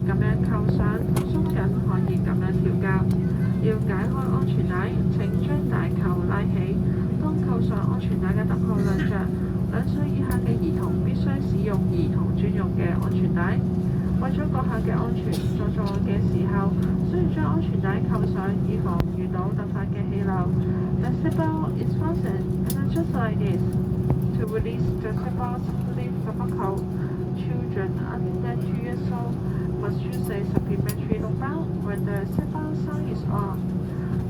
咁樣扣上，鬆緊可以咁樣調校。要解開安全帶，請將大扣拉起。當扣上安全帶嘅燈號亮着，2歲以下嘅兒童必須使用兒童專用嘅安全帶。為咗閣下嘅安全，坐嘅時候需要將安全帶扣上，以防遇到突發嘅氣流。The seatbelt is fastened and just like this. To release the seatbelt, lift the buckle. Children under 2 years old must use a supplementary belt when the seatbelt sign is on.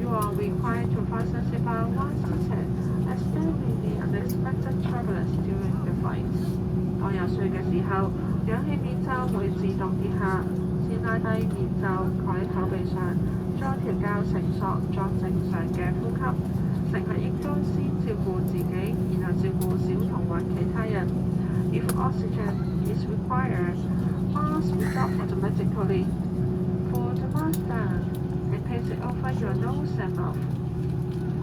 You are required to fasten seatbelt once seated, as there may be unexpected turbulence during the flight. 當有水嘅時候，氧氣面罩會自動跌下，先拉低面罩蓋喺口鼻上，再調校繩索作正常嘅呼吸。乘客應該先照顧自己，然後照顧小童或其他人。If oxygen is required, masks will stop automatically. Pull the mask down and place it over your nose and mouth.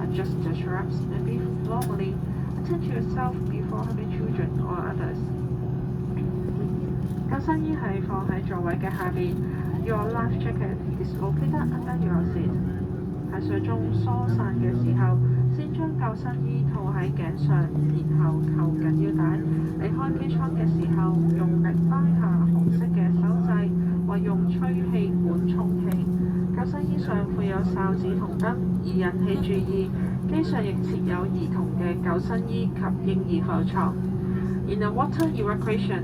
Adjust the straps and breathe normally. Attend to yourself before harming children or others. 救生衣係放喺座位嘅下邊。Your life jacket is located under your seat. 喺水中疏散嘅時候，先將救生衣套喺頸上，然後扣緊腰帶。離開機艙嘅時候，用力拉下紅色嘅手掣，或用吹氣管充氣。救生衣上附有哨子同燈，以引起注意。機上亦設有兒童嘅救生衣及嬰兒浮床。In a water evacuation,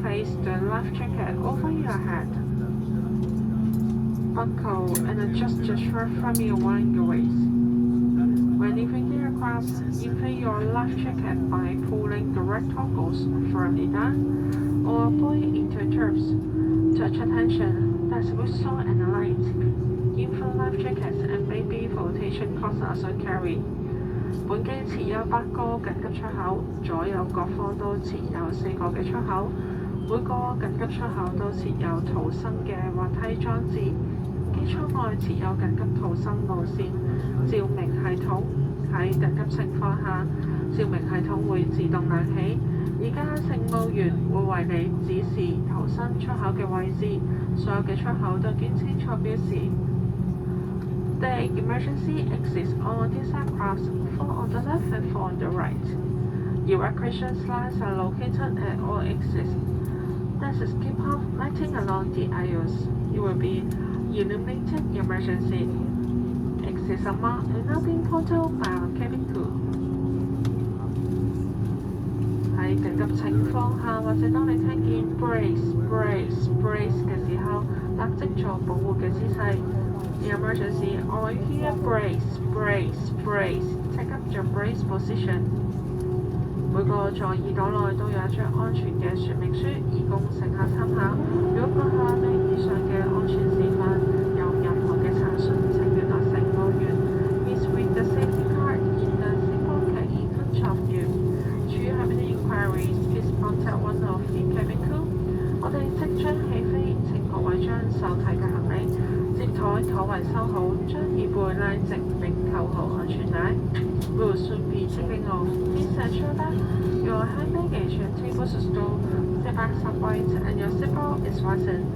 place the life jacket over your head. Buckle and adjust the strap firmly around your waist. When leaving the aircraft, inflate your life jacket by pulling the red toggles firmly down or pull it into tubes. Touch attention, there's a whistle and a light. Infant life jackets and baby flotation costs are also carried. 本機設有8個緊急出口，左右各方都設有4個嘅出口。每個緊急出口都設有逃生嘅滑梯裝置。機艙內設有緊急逃生路線照明系統。喺緊急情況下，照明系統會自動亮起。而家乘務員會為你指示逃生出口嘅位置，所有嘅出口都見清楚標示。The emergency exits on this aircraft, 4 on the left and 4 on the right. Evacuation slides are located at all exits. There's a skip off lighting along the aisles. You will be illuminated emergency. Exits are marked and now being controlled by our cabin crew. 喺緊急情況下，或者當你聽見 brace 嘅時候，立即做保護嘅姿勢。Emergency, or you hear brace, take up your brace position. 每個座椅袋內都有一張安全嘅說明書，以供乘客參考。如果閣下對以上嘅安全示範有任何嘅查詢，請聯絡乘務員。Please read the safety card in the seat pocket in front of you. Should you have any inquiries, please contact one of the cabin crew. 我哋即將起飛，請各位將手提嘅行李接枱圍收好，將椅背拉直並扣好安全帶。We will soon be taking off. Please ensure that your hand baggage and table stool, seat backs are white and your seatbelt is fastened.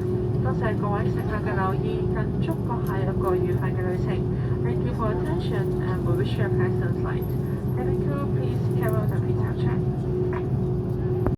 多謝各位乘客嘅留意，更祝閣下有個愉快嘅旅程。Thank you for attention and we wish you a pleasant flight. Cabin crew, please carry out the pre-check.